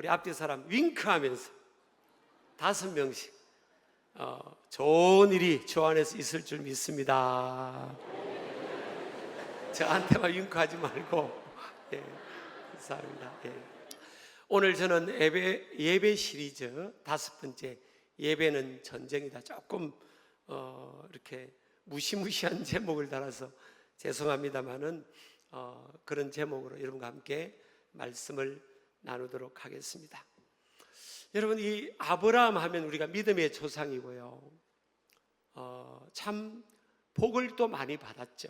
우리 앞뒤 사람 윙크하면서 5명씩 좋은 일이 주 안에서 있을 줄 믿습니다. 저한테만 윙크하지 말고. 예, 감사합니다. 예. 오늘 저는 예배 시리즈 5번째, 예배는 전쟁이다. 조금 이렇게 무시무시한 제목을 달아서 죄송합니다만은 그런 제목으로 여러분과 함께 말씀을 나누도록 하겠습니다. 여러분, 이 아브라함 하면 우리가 믿음의 조상이고요, 참 복을 또 많이 받았죠.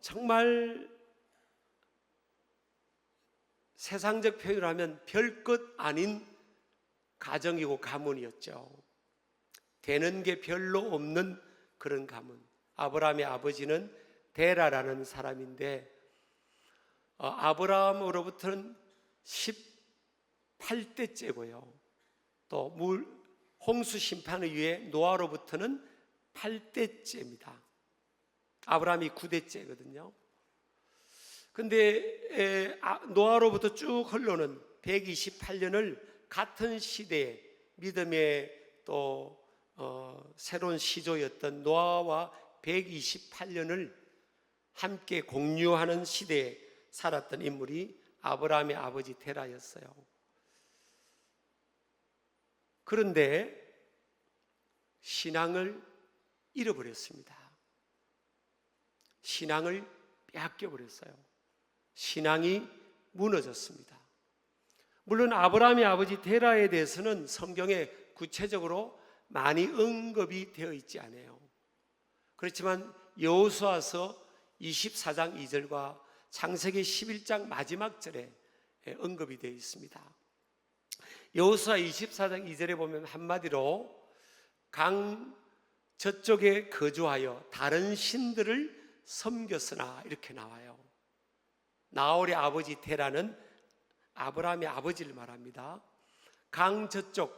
정말 세상적 표현으로 하면 별것 아닌 가정이고 가문이었죠. 되는 게 별로 없는 그런 가문. 아브라함의 아버지는 데라라는 사람인데, 아브라함으로부터는 18대째고요, 또 홍수 심판 이후에 노아로부터는 8대째입니다. 아브라함이 9대째거든요. 근데 노아로부터 쭉 흘러오는 128년을 같은 시대에 믿음의 또 새로운 시조였던 노아와 128년을 함께 공유하는 시대에 살았던 인물이 아브라함의 아버지 테라였어요. 그런데 신앙을 잃어버렸습니다. 신앙을 빼앗겨버렸어요. 신앙이 무너졌습니다. 물론 아브라함의 아버지 테라에 대해서는 성경에 구체적으로 많이 언급이 되어 있지 않아요. 그렇지만 여호수아서 24장 2절과 창세기 11장 마지막 절에 언급이 되어 있습니다. 여호수아 24장 2절에 보면 한마디로 강 저쪽에 거주하여 다른 신들을 섬겼으나 이렇게 나와요. 나홀의 아버지 테라는 아브라함의 아버지를 말합니다. 강 저쪽,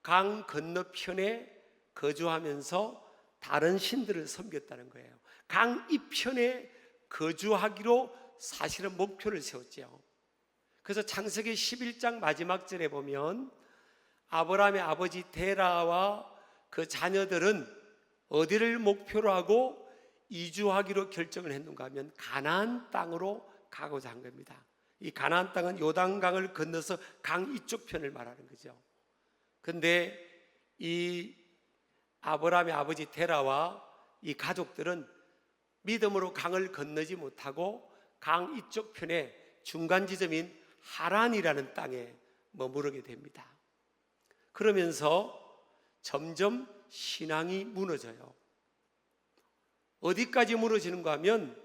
강 건너편에 거주하면서 다른 신들을 섬겼다는 거예요. 강 이편에 거주하기로 사실은 목표를 세웠죠. 그래서 창세기 11장 마지막 절에 보면 아브라함의 아버지 테라와 그 자녀들은 어디를 목표로 하고 이주하기로 결정을 했는가 하면 가나안 땅으로 가고자 한 겁니다. 이 가나안 땅은 요단강을 건너서 강 이쪽 편을 말하는 거죠. 그런데 이 아브라함의 아버지 테라와 이 가족들은 믿음으로 강을 건너지 못하고 강 이쪽 편에 중간 지점인 하란이라는 땅에 머무르게 됩니다. 그러면서 점점 신앙이 무너져요. 어디까지 무너지는가 하면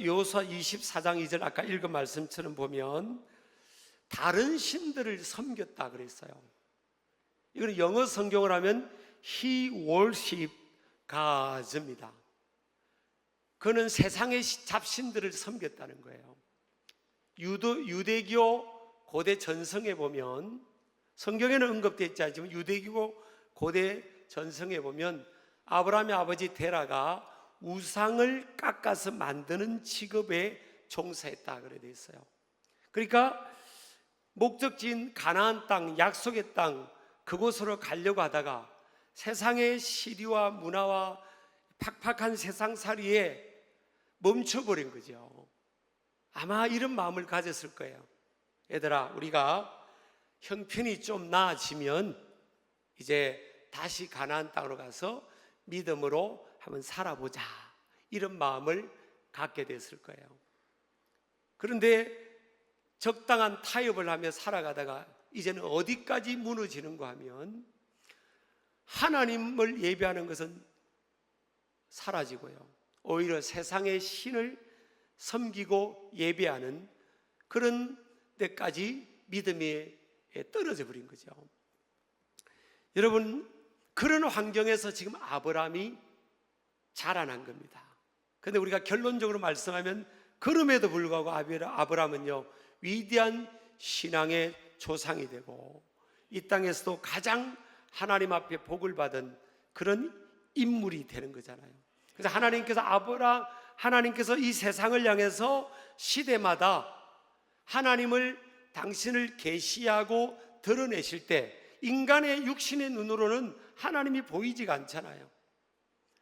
여호수아 24장 2절 아까 읽은 말씀처럼 보면 다른 신들을 섬겼다 그랬어요. 이거는 영어 성경을 하면 He worship God입니다. 그는 세상의 잡신들을 섬겼다는 거예요. 유대교 고대 전성에 보면, 성경에는 언급되어 있지 않지만 유대교 고대 전성에 보면 아브라함의 아버지 데라가 우상을 깎아서 만드는 직업에 종사했다 그래 되어 있어요. 그러니까 목적지인 가나안 땅, 약속의 땅, 그곳으로 가려고 하다가 세상의 시리와 문화와 팍팍한 세상살이에 멈춰버린 거죠. 아마 이런 마음을 가졌을 거예요. 얘들아, 우리가 형편이 좀 나아지면 이제 다시 가나안 땅으로 가서 믿음으로 한번 살아보자, 이런 마음을 갖게 됐을 거예요. 그런데 적당한 타협을 하며 살아가다가 이제는 어디까지 무너지는가 하면 하나님을 예배하는 것은 사라지고요, 오히려 세상의 신을 섬기고 예배하는 그런 데까지 믿음이 떨어져 버린 거죠. 여러분, 그런 환경에서 지금 아브라함이 자라난 겁니다. 그런데 우리가 결론적으로 말씀하면 그럼에도 불구하고 아브라함은요, 위대한 신앙의 조상이 되고 이 땅에서도 가장 하나님 앞에 복을 받은 그런 인물이 되는 거잖아요. 그래서 하나님께서 이 세상을 향해서 시대마다 하나님을 당신을 계시하고 드러내실 때 인간의 육신의 눈으로는 하나님이 보이지가 않잖아요.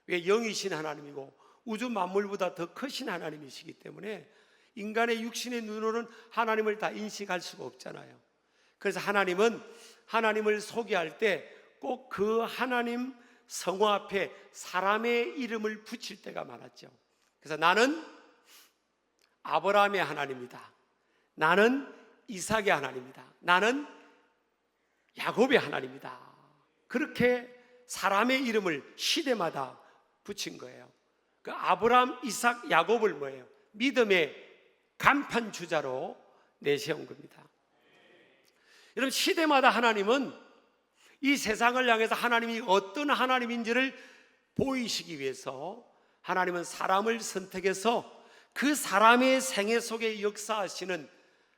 왜? 영이신 하나님이고 우주 만물보다 더 크신 하나님이시기 때문에 인간의 육신의 눈으로는 하나님을 다 인식할 수가 없잖아요. 그래서 하나님은 하나님을 소개할 때 꼭 그 하나님 성호 앞에 사람의 이름을 붙일 때가 많았죠. 그래서 나는 아브라함의 하나님이다, 나는 이삭의 하나님이다, 나는 야곱의 하나님이다, 그렇게 사람의 이름을 시대마다 붙인 거예요. 그 아브라함, 이삭, 야곱을 뭐예요? 믿음의 간판 주자로 내세운 겁니다. 여러분, 시대마다 하나님은 이 세상을 향해서 하나님이 어떤 하나님인지를 보이시기 위해서 하나님은 사람을 선택해서 그 사람의 생애 속에 역사하시는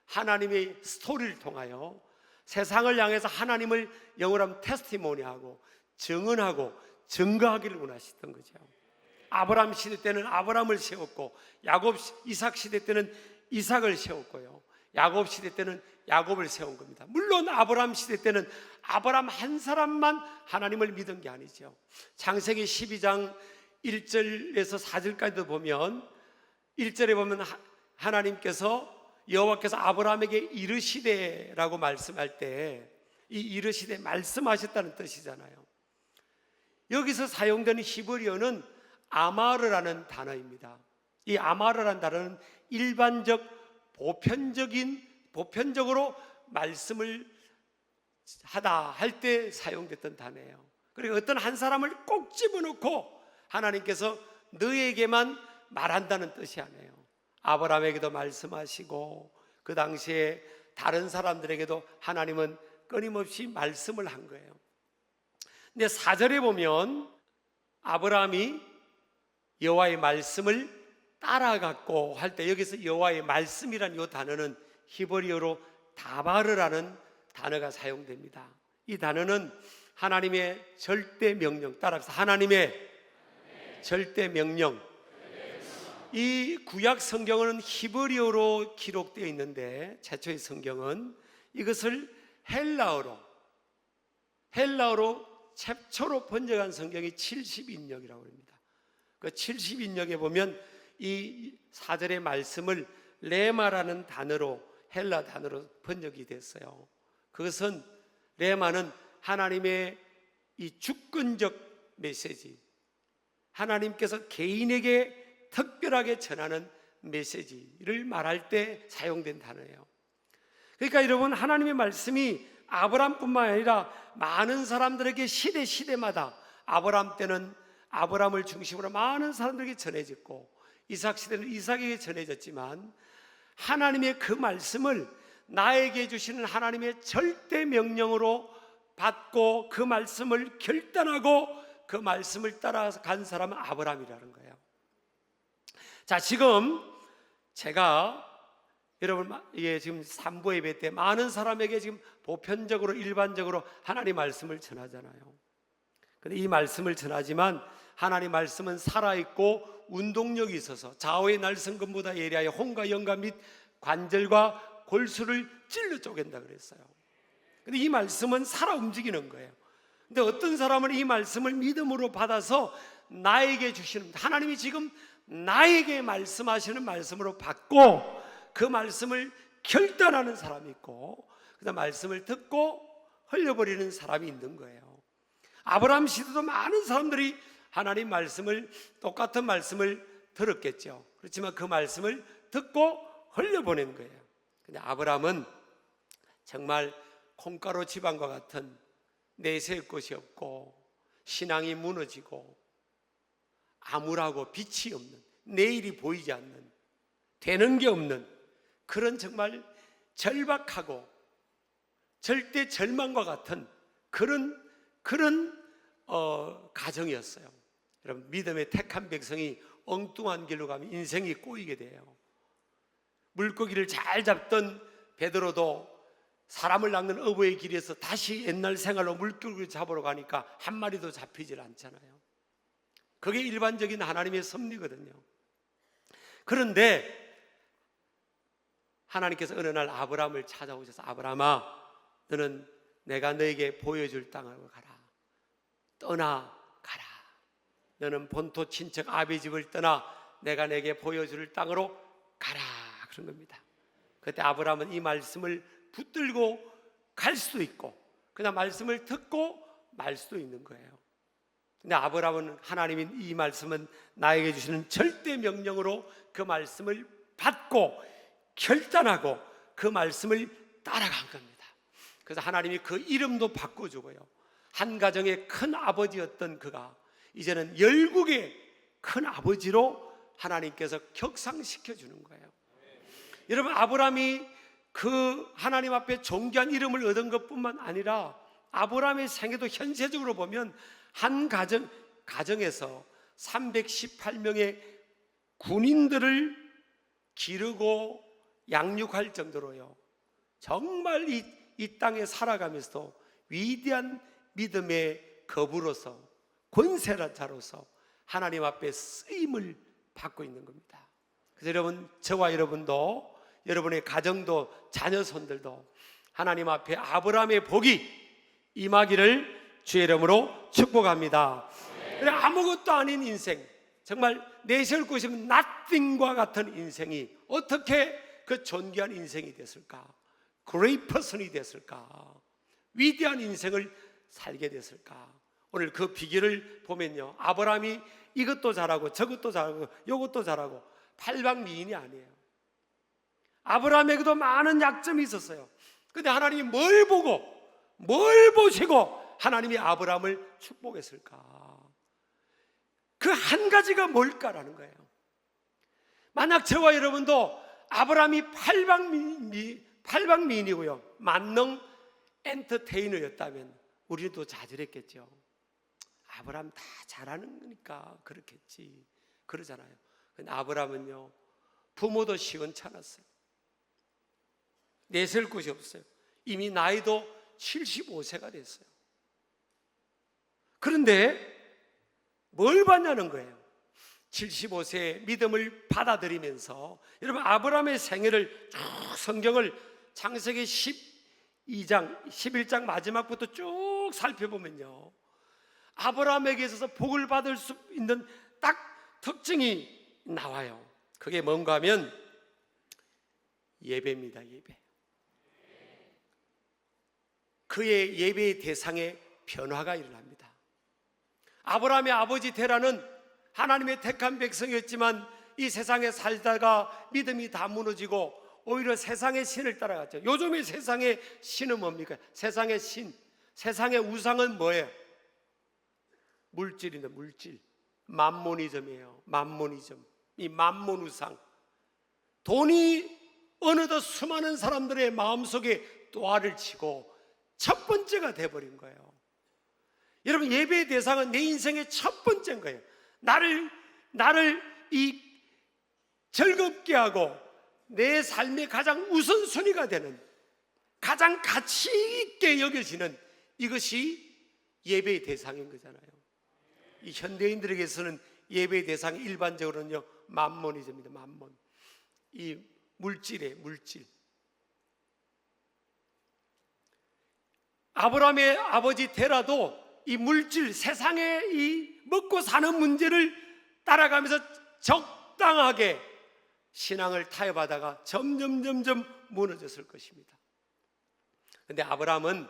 하나님의 스토리를 통하여 세상을 향해서 하나님을 영원한 테스티모니하고 증언하고 증거하기를 원하셨던 거죠. 아브라함 시대 때는 아브라함을 세웠고, 야곱, 이삭 시대 때는 이삭을 세웠고요, 야곱 시대 때는 야곱을 세운 겁니다. 물론 아브라함 시대 때는 아브라함 한 사람만 하나님을 믿은 게 아니죠. 창세기 12장 1절에서 4절까지도 보면 1절에 보면 하나님께서 여호와께서 아브라함에게 이르시되라고 말씀할 때 이 이르시되 말씀하셨다는 뜻이잖아요. 여기서 사용되는 히브리어는 아마르라는 단어입니다. 이 아마르라는 단어는 일반적 보편적으로 말씀을 하다 할 때 사용됐던 단어예요. 그리고 어떤 한 사람을 꼭 집어넣고 하나님께서 너에게만 말한다는 뜻이 아니에요. 아브라함에게도 말씀하시고 그 당시에 다른 사람들에게도 하나님은 끊임없이 말씀을 한 거예요. 근데 4절에 보면 아브라함이 여호와의 말씀을 따라갔고 할 때 여기서 여호와의 말씀이라는 이 단어는 히브리어로 다바르라는 단어가 사용됩니다. 이 단어는 하나님의 절대 명령, 따라서 하나님의 절대 명령. 이 구약 성경은 히브리어로 기록되어 있는데 최초의 성경은 이것을 헬라어로 최초로 번역한 성경이 70인역이라고 합니다. 그 70인역에 보면 이 4절의 말씀을 레마라는 단어로, 헬라 단어로 번역이 됐어요. 그것은, 레마는 하나님의 이 주권적 메시지, 하나님께서 개인에게 특별하게 전하는 메시지를 말할 때 사용된 단어예요. 그러니까 여러분, 하나님의 말씀이 아브라함뿐만 아니라 많은 사람들에게 시대마다, 아브라함 때는 아브라함을 중심으로 많은 사람들에게 전해졌고, 이삭 시대는 이삭에게 전해졌지만, 하나님의 그 말씀을 나에게 주시는 하나님의 절대 명령으로 받고 그 말씀을 결단하고 그 말씀을 따라간 사람은 아브라함이라는 거예요. 자, 지금 제가 여러분, 지금 3부 예배 때 많은 사람에게 지금 보편적으로, 일반적으로 하나님 말씀을 전하잖아요. 근데 이 말씀을 전하지만 하나님 말씀은 살아있고 운동력이 있어서 좌우의 날성근보다 예리하여 혼과 영과 및 관절과 골수를 찔러 쪼갠다 그랬어요. 근데 이 말씀은 살아 움직이는 거예요. 근데 어떤 사람은 이 말씀을 믿음으로 받아서 나에게 주시는, 하나님이 지금 나에게 말씀하시는 말씀으로 받고 그 말씀을 결단하는 사람이 있고, 그다음 말씀을 듣고 흘려버리는 사람이 있는 거예요. 아브라함 시대도 많은 사람들이 하나님 말씀을, 똑같은 말씀을 들었겠죠. 그렇지만 그 말씀을 듣고 흘려보낸 거예요. 근데 아브라함은 정말 콩가루 지방과 같은, 내세울 것이 없고 신앙이 무너지고 암울하고 빛이 없는, 내일이 보이지 않는, 되는 게 없는 그런 정말 절박하고 절대 절망과 같은 그런 가정이었어요. 여러분, 믿음의 택한 백성이 엉뚱한 길로 가면 인생이 꼬이게 돼요. 물고기를 잘 잡던 베드로도 사람을 낚는 어부의 길에서 다시 옛날 생활로 물고기를 잡으러 가니까 한 마리도 잡히질 않잖아요. 그게 일반적인 하나님의 섭리거든요. 그런데 하나님께서 어느 날 아브라함을 찾아오셔서 아브라함아, 너는 내가 너에게 보여줄 땅으로 가라. 떠나가라. 너는 본토 친척 아비 집을 떠나 내가 내게 보여줄 땅으로 가라. 그런 겁니다. 그때 아브라함은 이 말씀을 붙들고 갈 수도 있고 그냥 말씀을 듣고 말 수도 있는 거예요. 근데 아브라함은 하나님이 이 말씀은 나에게 주시는 절대 명령으로 그 말씀을 받고 결단하고 그 말씀을 따라간 겁니다. 그래서 하나님이 그 이름도 바꿔주고요, 한 가정의 큰 아버지였던 그가 이제는 열국의 큰 아버지로 하나님께서 격상시켜 주는 거예요. 여러분, 아브라함이 그 하나님 앞에 존귀한 이름을 얻은 것뿐만 아니라 아브라함의 생애도 현세적으로 보면 한 가정에서 318명의 군인들을 기르고 양육할 정도로요, 정말 이 땅에 살아가면서도 위대한 믿음의 거부로서 권세자로서 하나님 앞에 쓰임을 받고 있는 겁니다. 그래서 여러분, 저와 여러분도, 여러분의 가정도 자녀 손들도 하나님 앞에 아브라함의 복이 임하기를 주의 이름으로 축복합니다. 아무것도 아닌 인생, 정말 내세울 곳이 nothing과 같은 인생이 어떻게 그 존귀한 인생이 됐을까? great person이 됐을까? 위대한 인생을 살게 됐을까? 오늘 그 비결을 보면요, 아브라함이 이것도 잘하고 저것도 잘하고 이것도 잘하고 팔방미인이 아니에요. 아브라함에게도 많은 약점이 있었어요. 근데 하나님이 뭘 보고 뭘 보시고 하나님이 아브라함을 축복했을까? 그 한 가지가 뭘까라는 거예요. 만약 저와 여러분도 아브라함이 팔방미인이고요, 만능 엔터테이너였다면 우리도 좌절했겠죠. 아브라함 다 잘하는 거니까 그렇겠지, 그러잖아요. 근데 아브라함은요, 부모도 시원찮았어요. 내세울 곳이 없어요. 이미 나이도 75세가 됐어요. 그런데 뭘 봤냐는 거예요. 75세의 믿음을 받아들이면서, 여러분, 아브라함의 생애를 쭉 성경을 창세기 12장, 11장 마지막부터 쭉 살펴보면요, 아브라함에게 있어서 복을 받을 수 있는 딱 특징이 나와요. 그게 뭔가 하면 예배입니다. 예배. 그의 예배의 대상에 변화가 일어납니다. 아브라함의 아버지 테라는 하나님의 택한 백성이었지만 이 세상에 살다가 믿음이 다 무너지고 오히려 세상의 신을 따라갔죠. 요즘의 세상의 신은 뭡니까? 세상의 신, 세상의 우상은 뭐예요? 물질인데, 물질. 맘모니즘이에요. 맘모니즘. 이 맘몬 우상. 돈이 어느덧 수많은 사람들의 마음속에 또아를 치고 첫 번째가 돼버린 거예요. 여러분, 예배의 대상은 내 인생의 첫 번째인 거예요. 나를 이 즐겁게 하고 내 삶의 가장 우선순위가 되는, 가장 가치 있게 여겨지는 이것이 예배의 대상인 거잖아요. 이 현대인들에게서는 예배의 대상이 일반적으로는요, 맘몬이즘입니다. 맘몬. 이 물질의 물질. 아브라함의 아버지 테라도 이 물질, 세상의 이 먹고 사는 문제를 따라가면서 적당하게 신앙을 타협하다가 점점 무너졌을 것입니다. 그런데 아브라함은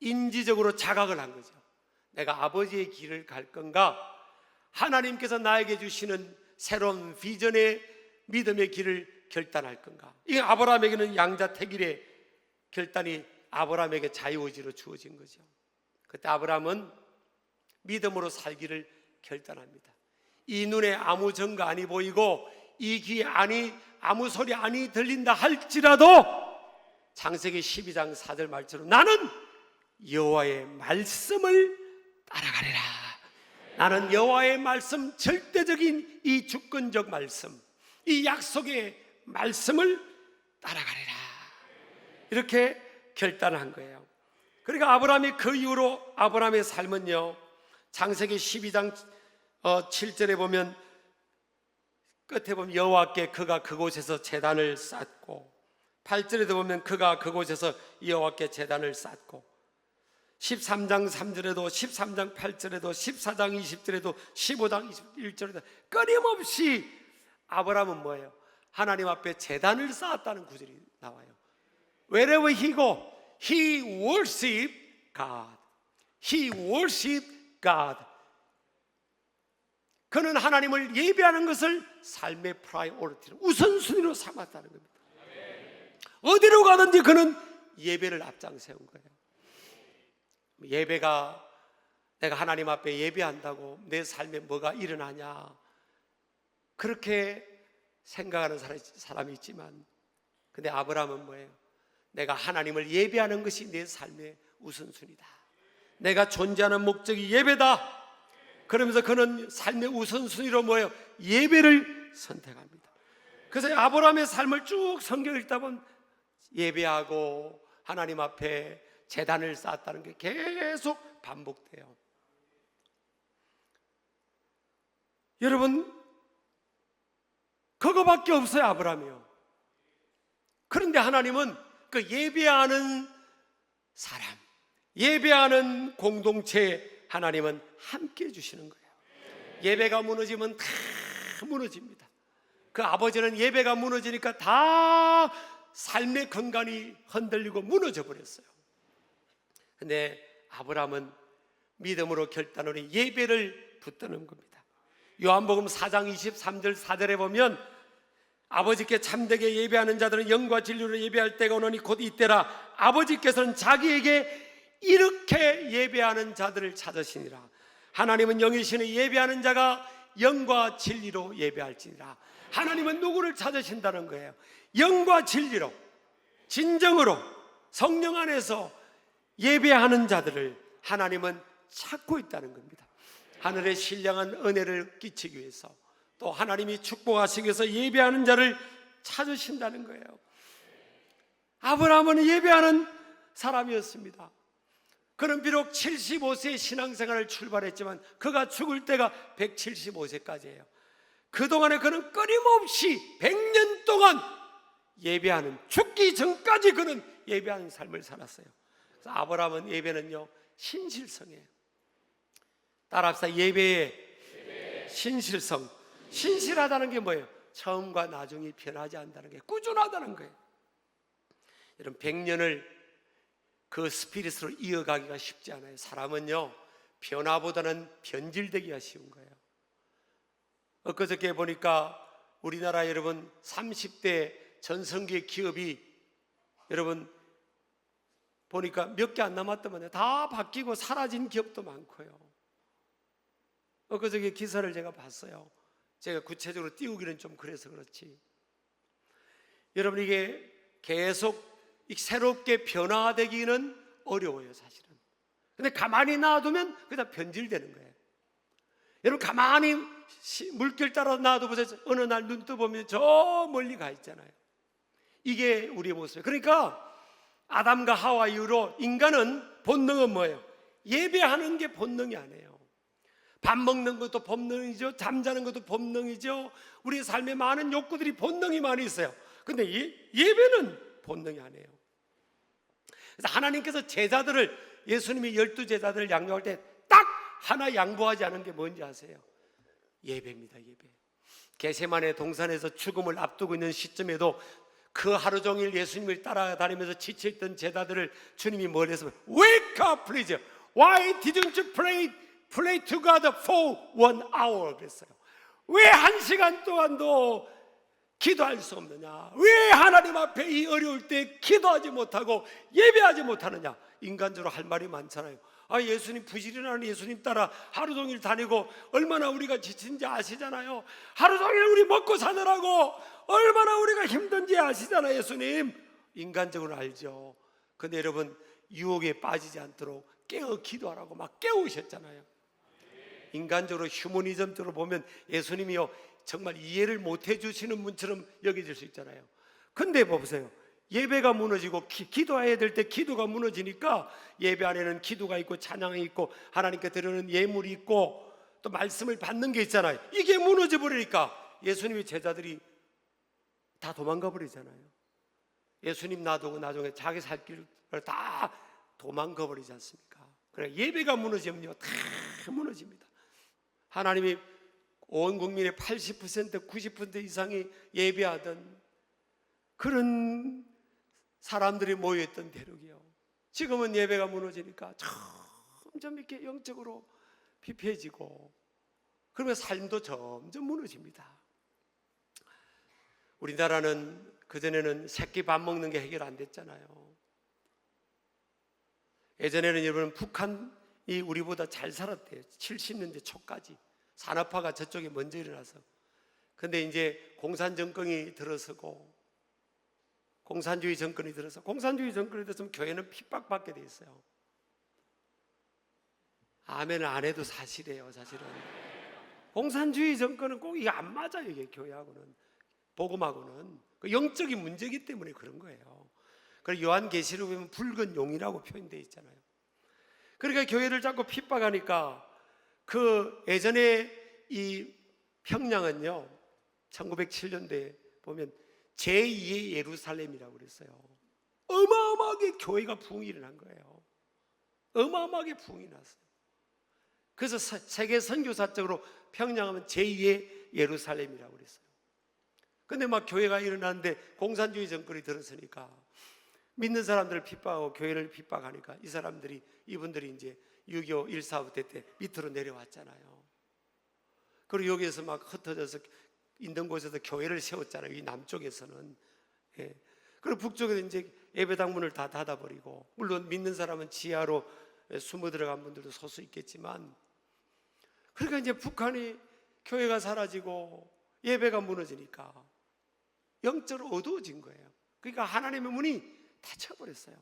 인지적으로 자각을 한 거죠. 내가 아버지의 길을 갈 건가? 하나님께서 나에게 주시는 새로운 비전의 믿음의 길을 결단할 건가? 이 아브라함에게는 양자택일의 결단이 아브라함에게 자유의지로 주어진 거죠. 그때 아브라함은 믿음으로 살기를 결단합니다. 이 눈에 아무 증거 아니 보이고 이 귀에 아무 소리 아니 들린다 할지라도 창세기 12장 4절 말처럼 나는 여호와의 말씀을 따라가리라. 나는 여호와의 말씀, 절대적인 이 주권적 말씀, 이 약속의 말씀을 따라가리라. 이렇게 결단한 거예요. 그러니까 아브라함이 그 이후로 아브라함의 삶은요, 창세기 12장 7절에 보면 끝에 보면 여호와께 그가 그곳에서 제단을 쌓고, 8절에도 보면 그가 그곳에서 여호와께 제단을 쌓고, 13장 3절에도 13장 8절에도 14장 20절에도 15장 21절에도 끊임없이 아브라함은 뭐예요? 하나님 앞에 제단을 쌓았다는 구절이 나와요. Wherever he go, he worship God. He worship God. 그는 하나님을 예배하는 것을 삶의 프라이오리티로, 우선순위로 삼았다는 겁니다. 어디로 가든지 그는 예배를 앞장세운 거예요. 예배가, 내가 하나님 앞에 예배한다고 내 삶에 뭐가 일어나냐, 그렇게 생각하는 사람이 있지만, 근데 아브라함은 뭐예요? 내가 하나님을 예배하는 것이 내 삶의 우선순위다. 내가 존재하는 목적이 예배다. 그러면서 그는 삶의 우선순위로 뭐예요? 예배를 선택합니다. 그래서 아브라함의 삶을 쭉 성경 읽다 보면 예배하고 하나님 앞에 제단을 쌓았다는 게 계속 반복돼요. 여러분, 그거밖에 없어요, 아브라함이요. 그런데 하나님은 그 예배하는 사람, 예배하는 공동체, 하나님은 함께 해주시는 거예요. 예배가 무너지면 다 무너집니다. 그 아버지는 예배가 무너지니까 다 삶의 건강이 흔들리고 무너져 버렸어요. 근데 아브라함은 믿음으로 결단으로 예배를 붙드는 겁니다. 요한복음 4장 23절 4절에 보면 아버지께 참되게 예배하는 자들은 영과 진리로 예배할 때가 오노니 곧 이때라. 아버지께서는 자기에게 이렇게 예배하는 자들을 찾으시니라. 하나님은 영이시니 예배하는 자가 영과 진리로 예배할지니라. 하나님은 누구를 찾으신다는 거예요? 영과 진리로, 진정으로 성령 안에서 예배하는 자들을 하나님은 찾고 있다는 겁니다. 하늘의 신령한 은혜를 끼치기 위해서, 또 하나님이 축복하시기 위해서 예배하는 자를 찾으신다는 거예요. 아브라함은 예배하는 사람이었습니다. 그는 비록 75세의 신앙생활을 출발했지만 그가 죽을 때가 175세까지예요. 그동안에 그는 끊임없이 100년 동안 예배하는, 죽기 전까지 그는 예배하는 삶을 살았어요. 그래서 아브라함은 예배는요, 신실성이에요. 따라합시다. 예배의 신실성. 신실하다는 게 뭐예요? 처음과 나중이 변하지 않는다는 게, 꾸준하다는 거예요. 여러분, 100년을 그 스피릿으로 이어가기가 쉽지 않아요. 사람은요, 변화보다는 변질되기가 쉬운 거예요. 엊그저께 보니까 우리나라 여러분 30대 전성기의 기업이 여러분 보니까 몇 개 안 남았더만요. 다 바뀌고 사라진 기업도 많고요. 엊그저께 기사를 제가 봤어요. 제가 구체적으로 띄우기는 좀 그래서 그렇지. 여러분, 이게 계속 새롭게 변화되기는 어려워요, 사실은. 근데 가만히 놔두면 그냥 변질되는 거예요. 여러분, 가만히 물길 따라 놔둬보세요. 어느 날 눈 떠보면 저 멀리 가 있잖아요. 이게 우리의 모습이에요. 그러니까 아담과 하와 이후로 인간은 본능은 뭐예요? 예배하는 게 본능이 아니에요. 밥 먹는 것도 본능이죠. 잠자는 것도 본능이죠. 우리의 삶에 많은 욕구들이 본능이 많이 있어요. 근데 예배는 본능이 아니에요. 그래서 하나님께서 제자들을, 예수님이 12제자들을 양육할 때 딱 하나 양보하지 않은 게 뭔지 아세요? 예배입니다. 예배. 겟세마네 동산에서 죽음을 앞두고 있는 시점에도 그 하루 종일 예수님을 따라다니면서 지쳐있던 제자들을 주님이 뭘 했으면, Wake up please. Why didn't you pray to God for 1 hour? 그랬어요. 왜 1시간 동안도 기도할 수 없느냐? 왜 하나님 앞에 이 어려울 때 기도하지 못하고 예배하지 못하느냐? 인간적으로 할 말이 많잖아요. 예수님, 부지런한 예수님 따라 하루 종일 다니고 얼마나 우리가 지친지 아시잖아요. 하루 종일 우리 먹고 사느라고 얼마나 우리가 힘든지 아시잖아요, 예수님. 인간적으로 알죠. 근데 여러분, 유혹에 빠지지 않도록 깨어 기도하라고 막 깨우셨잖아요. 인간적으로, 휴머니즘적으로 보면 예수님이요, 정말 이해를 못 해주시는 분처럼 여겨질 수 있잖아요. 근데 보세요. 예배가 무너지고 기도해야 될 때 기도가 무너지니까 예배 안에는 기도가 있고 찬양이 있고 하나님께 드리는 예물이 있고 또 말씀을 받는 게 있잖아요. 이게 무너져 버리니까 예수님의 제자들이 다 도망가 버리잖아요. 예수님 놔두고 나중에 자기 살 길을 다 도망가 버리지 않습니까? 그래 예배가 무너지면요 다 무너집니다. 하나님이 온 국민의 80% 90% 이상이 예배하던 그런 사람들이 모여있던 대륙이요, 지금은 예배가 무너지니까 점점 이렇게 영적으로 피폐해지고, 그러면 삶도 점점 무너집니다. 우리나라는 그전에는 새끼 밥 먹는 게 해결 안 됐잖아요. 예전에는 여러분 북한이 우리보다 잘 살았대요. 70년대 초까지 산업화가 저쪽에 먼저 일어나서. 근데 이제 공산정권이 들어서고, 공산주의 정권이 들어서 교회는 핍박받게 돼 있어요. 아멘을 안 해도 사실이에요. 사실은 공산주의 정권은 꼭 이게 안 맞아요. 이게 교회하고는, 복음하고는 그 영적인 문제이기 때문에 그런 거예요. 그래서 요한계시록에 보면 붉은 용이라고 표현되어 있잖아요. 그러니까 교회를 자꾸 핍박하니까, 그 예전에 이 평양은요 1907년도에 보면 제2의 예루살렘이라고 그랬어요. 어마어마하게 교회가 부흥이 일어난 거예요. 어마어마하게 부흥이 났어요. 그래서 세계 선교사적으로 평양하면 제2의 예루살렘이라고 그랬어요. 근데 막 교회가 일어났는데 공산주의 정권이 들어서니까 믿는 사람들을 핍박하고 교회를 핍박하니까 이분들이 이제 6.25 1.4 때 밑으로 내려왔잖아요. 그리고 여기에서 막 흩어져서 있는 곳에서 교회를 세웠잖아요. 이 남쪽에서는. 예. 그리고 북쪽에서 이제 예배당문을 다 닫아버리고, 물론 믿는 사람은 지하로 숨어 들어간 분들도 소수 있겠지만, 그러니까 이제 북한이 교회가 사라지고 예배가 무너지니까 영적으로 어두워진 거예요. 그러니까 하나님의 문이 닫혀버렸어요.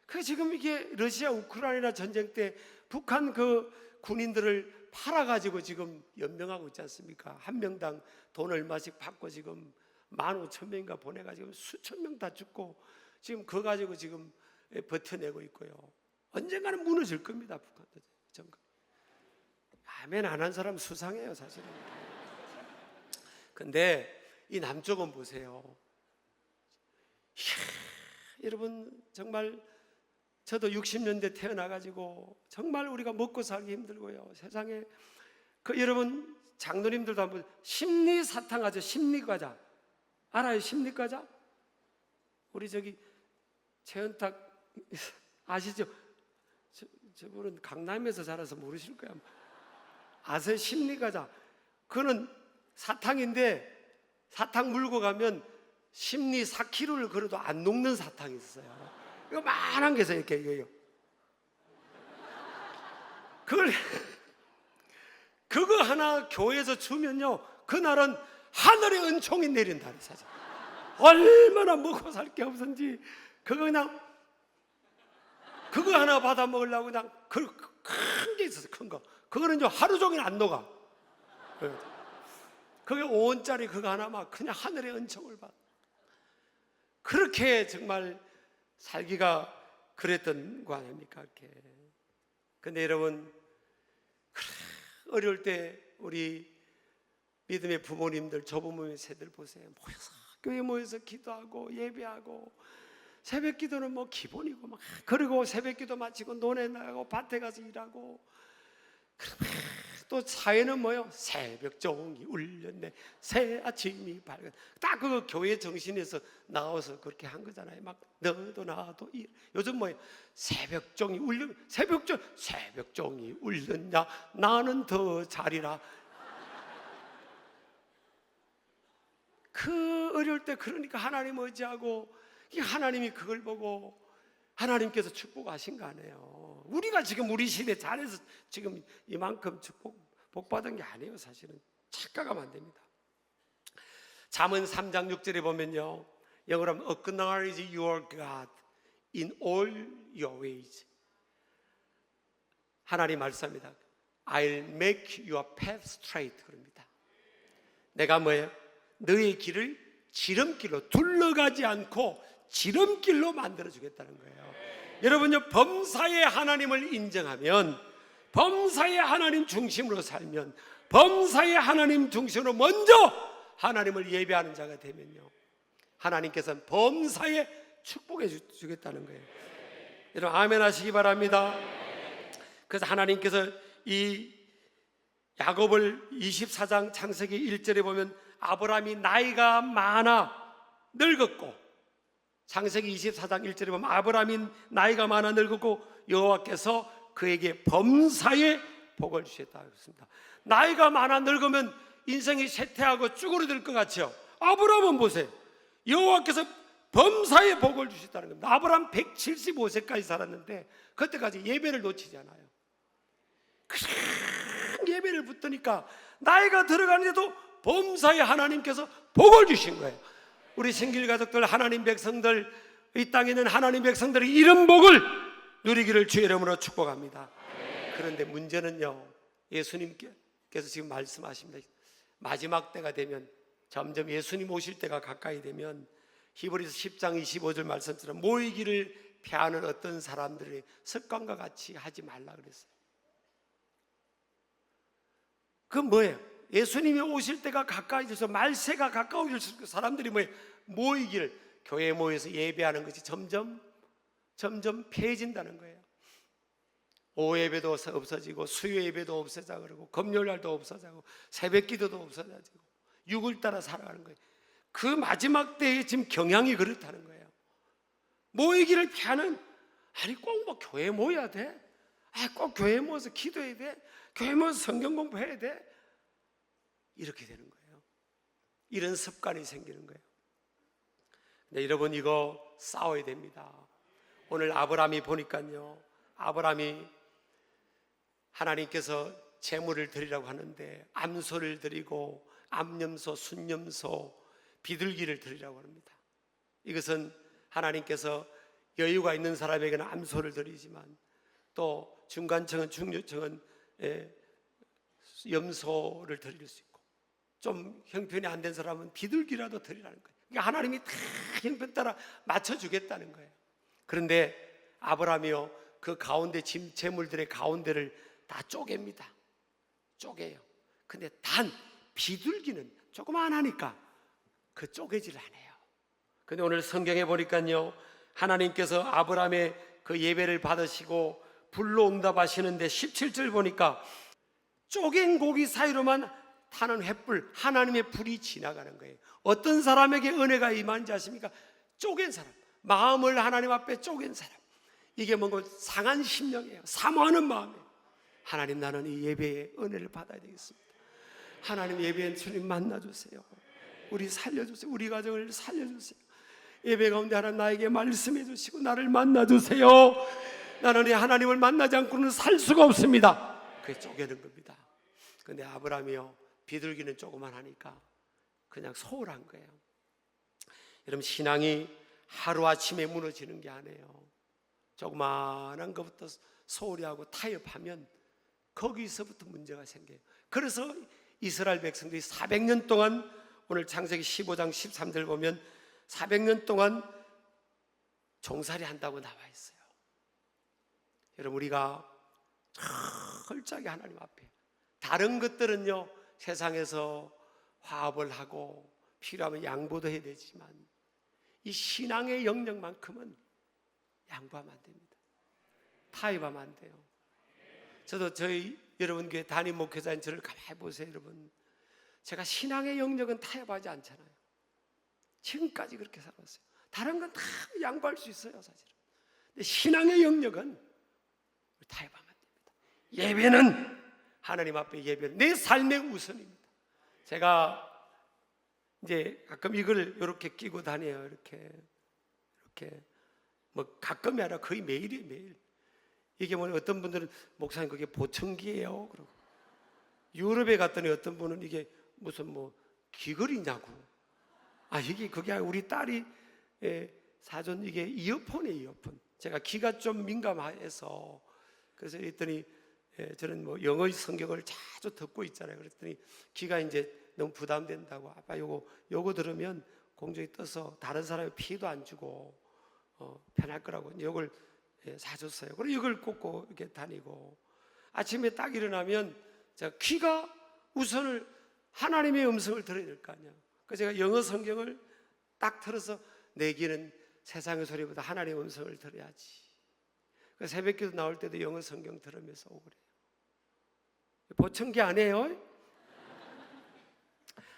그래서 지금 이게 러시아 우크라이나 전쟁 때 북한 그 군인들을 팔아가지고 지금 연명하고 있지 않습니까? 한 명당 돈 얼마씩 받고 지금 15,000명인가 보내가지고 수천 명 다 죽고, 지금 그거 가지고 지금 버텨내고 있고요. 언젠가는 무너질 겁니다. 북한도 정권. 아멘 안 한 사람 수상해요 사실은. 근데 이 남쪽은 보세요. 이야, 여러분 정말 저도 60년대 태어나가지고 정말 우리가 먹고 살기 힘들고요. 세상에 여러분 장로님들도 한번 심리사탕 하죠. 심리과자 알아요? 심리과자? 우리 저기 최은탁 아시죠? 저분은 강남에서 자라서 모르실 거야. 아세요? 심리과자. 그거는 사탕인데 사탕 물고 가면 심리 4kg를 걸어도 안 녹는 사탕이 있어요. 이거 만한 게서 이렇게 이거요. 그거 하나 교회에서 주면요, 그날은 하늘의 은총이 내린다는 사실. 얼마나 먹고 살 게 없은지 그거 하나 받아 먹으려고 그냥 큰 게 있었어. 큰 거. 그거는 이제 하루 종일 안 녹아. 그게 5원짜리 그거 하나 막 그냥 하늘의 은총을 받아. 그렇게 정말 살기가 그랬던 거 아닙니까? 이렇게. 근데 여러분, 어려울 때 우리 믿음의 부모님들, 조부모님 세대를 보세요. 교회 모여서 기도하고 예배하고, 새벽 기도는 뭐 기본이고 막, 그리고 새벽 기도 마치고 논에 나가고 밭에 가서 일하고, 또 사회는 뭐요? 새벽 종이 울렸네, 새 아침이 밝은. 딱 그거 교회 정신에서 나와서 그렇게 한 거잖아요. 막 너도 나도 요즘 뭐예요? 새벽 종이 울려, 새벽 종이 울렸냐, 나는 더 자리라. 그 어려울 때 그러니까 하나님 의지하고, 하나님이 그걸 보고 하나님께서 축복하신 거 아니에요. 우리가 지금 우리 시대 잘해서 지금 이만큼 복받은 게 아니에요. 사실은 착각하면 안 됩니다. 잠언 3장 6절에 보면요, 영어로 하면 Acknowledge your God in all your ways. 하나님 말씀합니다. I'll make your path straight. 그럽니다. 내가 뭐예요? 너의 길을 지름길로, 둘러가지 않고 지름길로 만들어주겠다는 거예요. 여러분요, 범사의 하나님을 인정하면, 범사의 하나님 중심으로 살면, 범사의 하나님 중심으로 먼저 하나님을 예배하는 자가 되면요, 하나님께서는 범사에 축복해 주겠다는 거예요. 여러분 아멘 하시기 바랍니다. 그래서 하나님께서 이 야곱을 24장 창세기 1절에 보면 아브라함이 나이가 많아 늙었고, 창세기 24장 1절에 보면 아브라함이 나이가 많아 늙었고 여호와께서 그에게 범사에 복을 주셨다 그랬습니다. 나이가 많아 늙으면 인생이 쇠퇴하고 쭈그러들 것 같죠. 아브라함은 보세요, 여호와께서 범사에 복을 주셨다는 겁니다. 아브라함 175세까지 살았는데 그때까지 예배를 놓치지 않아요. 예배를 붙드니까 나이가 들어가는데도 범사에 하나님께서 복을 주신 거예요. 우리 신길 가족들, 하나님 백성들, 이 땅에 있는 하나님 백성들이 이런 복을 누리기를 주의 이름으로 축복합니다. 그런데 문제는요, 예수님께서 지금 말씀하십니다. 마지막 때가 되면, 점점 예수님 오실 때가 가까이 되면 히브리서 10장 25절 말씀처럼 모이기를 피하는 어떤 사람들의 습관과 같이 하지 말라 그랬어요. 그건 뭐예요? 예수님이 오실 때가 가까워져서 말세가 가까워질수록 사람들이 뭐예요? 모이기를, 교회에 모여서 예배하는 것이 점점 패해진다는 거예요. 오후 예배도 없어지고 수요 예배도 없어져 그러고 금요일날도 없어지고 새벽 기도도 없어지고 육을 따라 살아가는 거예요. 그 마지막 때에 지금 경향이 그렇다는 거예요. 모이기를 피하는, 아니 꼭 뭐 교회에 모여야 돼? 꼭 교회에 모여서 기도해야 돼? 교회에 모여서 성경 공부해야 돼? 이렇게 되는 거예요. 이런 습관이 생기는 거예요. 근데 여러분 이거 싸워야 됩니다. 오늘 아브라함이 보니까요, 아브라함이 하나님께서 제물을 드리라고 하는데 암소를 드리고 암염소, 순염소, 비둘기를 드리라고 합니다. 이것은 하나님께서 여유가 있는 사람에게는 암소를 드리지만 또 중간층은 중류층은 염소를 드릴 수 있고 좀 형편이 안 된 사람은 비둘기라도 드리라는 거예요. 그러니까 하나님이 다 형편 따라 맞춰주겠다는 거예요. 그런데 아브라함이요, 그 가운데 제물들의 가운데를 다 쪼갭니다. 쪼개요. 근데 단 비둘기는 조그만하니까 그 쪼개질 않아요. 근데 오늘 성경에 보니까요, 하나님께서 아브라함의 그 예배를 받으시고 불로 응답하시는데 17절 보니까 쪼갠 고기 사이로만 타는 횃불, 하나님의 불이 지나가는 거예요. 어떤 사람에게 은혜가 임한지 아십니까? 쪼갠 사람, 마음을 하나님 앞에 쪼갠 사람. 이게 뭔가 상한 심령이에요. 사모하는 마음이에요. 하나님, 나는 이 예배의 은혜를 받아야 되겠습니다. 하나님, 예배에 주님 만나주세요. 우리 살려주세요. 우리 가정을 살려주세요. 예배 가운데 하나님 나에게 말씀해 주시고 나를 만나주세요. 나는 이 하나님을 만나지 않고는 살 수가 없습니다. 그게 쪼개는 겁니다. 근데 아브라함이요, 비둘기는 조그만하니까 그냥 소홀한 거예요. 여러분, 신앙이 하루아침에 무너지는 게 아니에요. 조그만한 것부터 소홀히 하고 타협하면 거기서부터 문제가 생겨요. 그래서 이스라엘 백성들이 400년 동안, 오늘 창세기 15장 13절 보면 400년 동안 종살이 한다고 나와 있어요. 여러분, 우리가 철저하게 하나님 앞에, 다른 것들은요 세상에서 화합을 하고 필요하면 양보도 해야 되지만 이 신앙의 영역만큼은 양보하면 안 됩니다. 타협하면 안 돼요. 저도 저희 여러분 교회 담임 목회자인 저를 가만히 보세요. 여러분, 제가 신앙의 영역은 타협하지 않잖아요. 지금까지 그렇게 살았어요. 다른 건 다 양보할 수 있어요, 사실은. 근데 신앙의 영역은 타협하면 안 됩니다. 예배는 하나님 앞에, 예배는 내 삶의 우선입니다. 제가 이제 가끔 이걸 이렇게 끼고 다녀요. 이렇게 뭐 가끔이 아니라 거의 매일이에요, 매일. 이게 뭐 어떤 분들은 목사님 그게 보청기예요. 그러고 유럽에 갔더니 어떤 분은 이게 무슨 뭐 귀걸이냐고. 이게 그게 아니라 우리 딸이 사준 이게 이어폰이에요, 이어폰. 제가 귀가 좀 민감해서 그래서 했더니 저는 뭐 영어 성경을 자주 듣고 있잖아요. 그랬더니 귀가 이제 너무 부담된다고, 아빠 요거 들으면 공중에 떠서 다른 사람이 피도 안 주고 편할 거라고 이걸 사줬어요. 그리고 이걸 꽂고 이렇게 다니고 아침에 딱 일어나면 제가 귀가 우선을 하나님의 음성을 들어야 될 거 아니야. 그래서 제가 영어 성경을 딱 틀어서 내 귀는 세상의 소리보다 하나님의 음성을 들어야지. 그래서 새벽기도 나올 때도 영어 성경 들으면서 오고 그래요. 보청기 안 해요?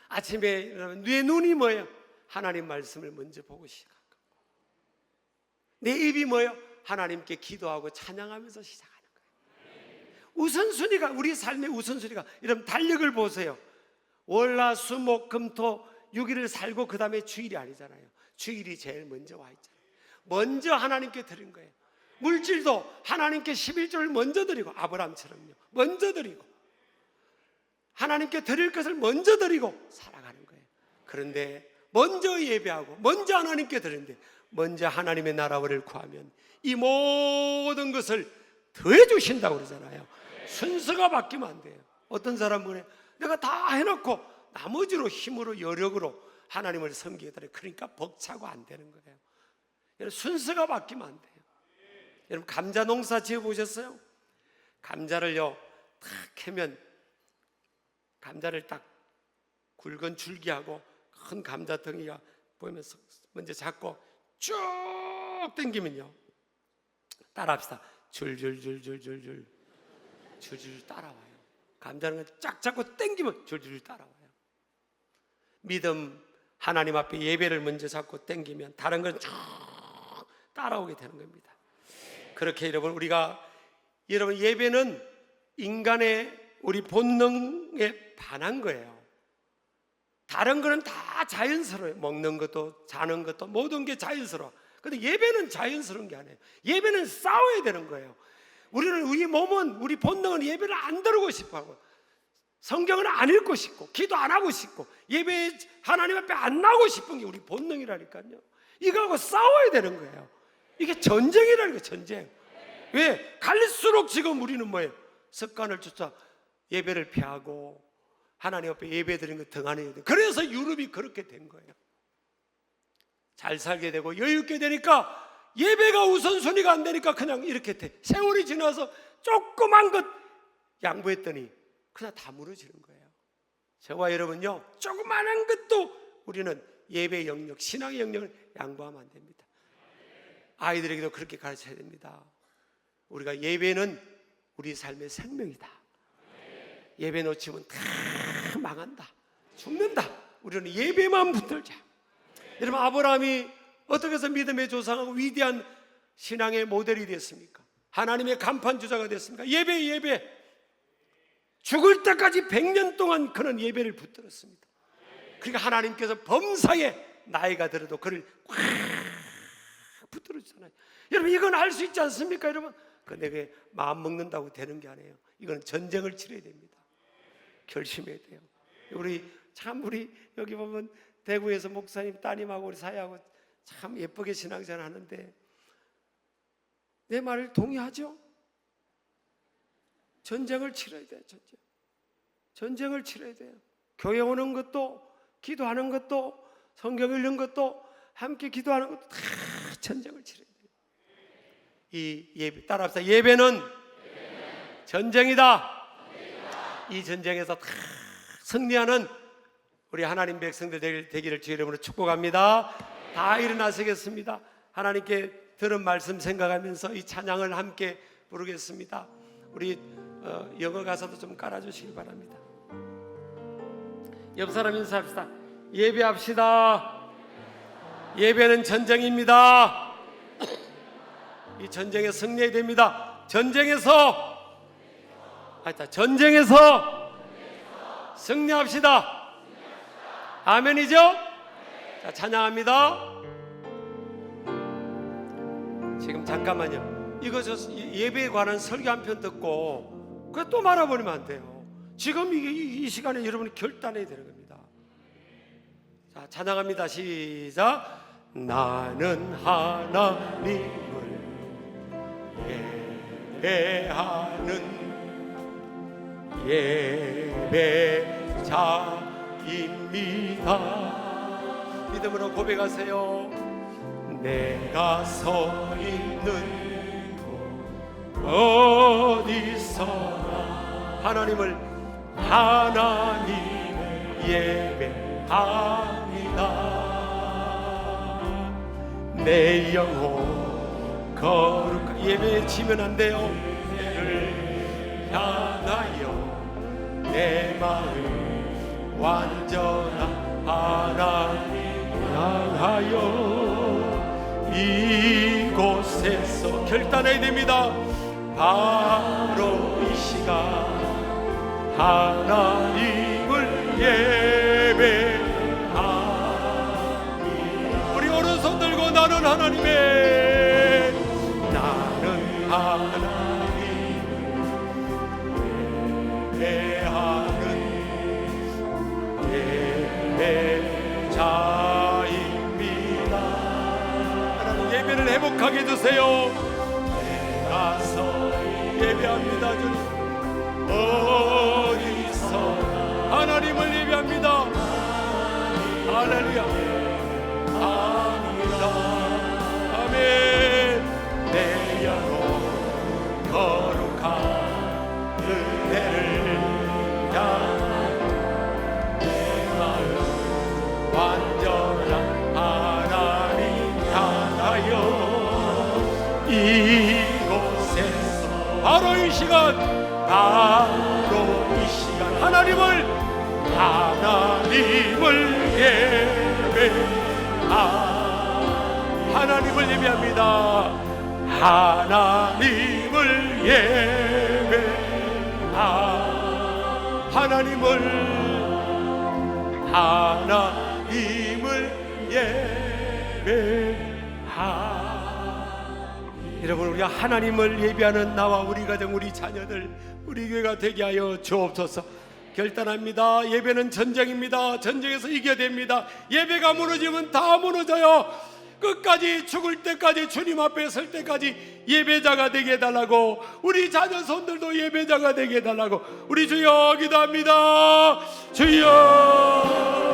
아침에 일어나면 내 눈이 뭐예요? 하나님 말씀을 먼저 보고 시작하고, 내 입이 뭐예요? 하나님께 기도하고 찬양하면서 시작하는 거예요. 우선순위가, 우리 삶의 우선순위가, 여러분 달력을 보세요. 월, 화, 수, 목, 금, 토 6일을 살고 그 다음에 주일이 아니잖아요. 주일이 제일 먼저 와 있잖아요. 먼저 하나님께 드린 거예요. 물질도 하나님께 11조를 먼저 드리고, 아브라함처럼요, 먼저 드리고 하나님께 드릴 것을 먼저 드리고 살아가는 거예요. 그런데 먼저 예배하고 먼저 하나님께 드리는데, 먼저 하나님의 나라를 구하면 이 모든 것을 더해 주신다고 그러잖아요. 순서가 바뀌면 안 돼요. 어떤 사람은 내가 다 해놓고 나머지로 힘으로 여력으로 하나님을 섬기겠다, 그러니까 벅차고 안 되는 거예요. 여러분, 순서가 바뀌면 안 돼요. 여러분, 감자 농사 지어보셨어요? 감자를요 딱 캐면, 감자를 딱 굵은 줄기하고 큰 감자덩이가 보이면서 먼저 잡고 쭉 당기면요, 따라합시다. 줄줄줄줄줄줄 따라와요. 감자는 쫙 잡고 당기면 줄줄 따라와요. 믿음, 하나님 앞에 예배를 먼저 잡고 당기면 다른 건 쭉 따라오게 되는 겁니다. 그렇게 여러분, 여러분 예배는 인간의 우리 본능에 반한 거예요. 다른 거는 다 자연스러워요. 먹는 것도 자는 것도 모든 게 자연스러워. 근데 예배는 자연스러운 게 아니에요. 예배는 싸워야 되는 거예요. 우리 몸은, 우리 본능은 예배를 안 들고 싶어 하고, 성경은 안 읽고 싶고, 기도 안 하고 싶고, 예배 하나님 앞에 안 나오고 싶은 게 우리 본능이라니까요. 이거하고 싸워야 되는 거예요. 이게 전쟁이라는 거예요. 전쟁. 왜? 갈수록 지금 우리는 뭐예요? 습관을 쫓아 예배를 피하고 하나님 앞에 예배 드리는 거 등한해야 돼요. 그래서 유럽이 그렇게 된 거예요. 잘 살게 되고 여유 있게 되니까 예배가 우선순위가 안 되니까 그냥 이렇게 돼. 세월이 지나서 조그만 것 양보했더니 그냥 다 무너지는 거예요. 저와 여러분요, 조그만한 것도 우리는 예배 영역, 신앙의 영역을 양보하면 안 됩니다. 아이들에게도 그렇게 가르쳐야 됩니다. 우리가 예배는 우리 삶의 생명이다. 예배 놓치면 다 망한다, 죽는다. 우리는 예배만 붙들자. 여러분, 아브라함이 어떻게 해서 믿음의 조상하고 위대한 신앙의 모델이 됐습니까? 하나님의 간판 주자가 됐습니까? 예배. 죽을 때까지 100년 동안 그는 예배를 붙들었습니다. 그러니까 하나님께서 범사에 나이가 들어도 그를 꽉 붙들어주잖아요. 여러분, 이건 할 수 있지 않습니까? 여러분, 근데 그게 마음 먹는다고 되는 게 아니에요. 이건 전쟁을 치러야 됩니다. 결심해야 돼요. 우리 여기 보면 대구에서 목사님 따님하고 우리 사회하고 참 예쁘게 신앙생활 하는데, 내 말을 동의하죠? 전쟁을 치러야 돼요. 전쟁을 치러야 돼요. 교회 오는 것도, 기도하는 것도, 성경 읽는 것도, 함께 기도하는 것도 다 전쟁을 치러야 돼요. 이 예배 따라합시다. 예배는 전쟁이다. 이 전쟁에서 다 승리하는 우리 하나님 백성들 되기를 주의 이름으로 축복합니다. 다 일어나시겠습니다. 하나님께 들은 말씀 생각하면서 이 찬양을 함께 부르겠습니다. 우리 영어 가사도 좀 깔아주시기 바랍니다. 옆 사람 인사합시다. 예배합시다. 예배는 전쟁입니다. 이 전쟁에 승리해야 됩니다. 전쟁에서 승리합시다. 아멘이죠? 자, 찬양합니다. 지금 잠깐만요. 이거 예배에 관한 설교 한 편 듣고 그거 또 말아버리면 안 돼요. 지금 이 시간에 여러분이 결단해야 되는 겁니다. 자, 찬양합니다. 시작. 나는 하나님을 예배하는 예배자입니다. 믿음으로 고백하세요. 내가 서 있는 곳 어디서나 하나님을 하나님 예배합니다. 내 영혼 거룩한 예배에 지면 안 돼요. 를 향하여 내 마음 완전한 하나님 향하여 이곳에서 결단해야 됩니다. 바로 이 시간 하나님을 예배합니다. 우리 오른손 들고 나는 하나님의 나는 하나님 예배하는 예배자입니다. 하나님 예배를 회복하게 해주세요. 가서 예배합니다. 주님 어디서 하나님을 예배합니다. 할렐루야. 아니다. 아멘. 내 영혼 거룩한 은혜를 향한 내 마음 완전한 하나님 향하여 이곳에서 바로 이 시간 바로 이 시간 하나님을 하나님을 예배합니다. 하나님을 여러분, 우리가 하나님을 예배하는 나와 우리 가정, 우리 자녀들, 우리 교회가 되게 하여 주옵소서. 결단합니다. 예배는 전쟁입니다. 전쟁에서 이겨야 됩니다. 예배가 무너지면 다 무너져요. 끝까지 죽을 때까지 주님 앞에 설 때까지 예배자가 되게 해달라고, 우리 자녀 손들도 예배자가 되게 해달라고 우리 주여 기도합니다. 주여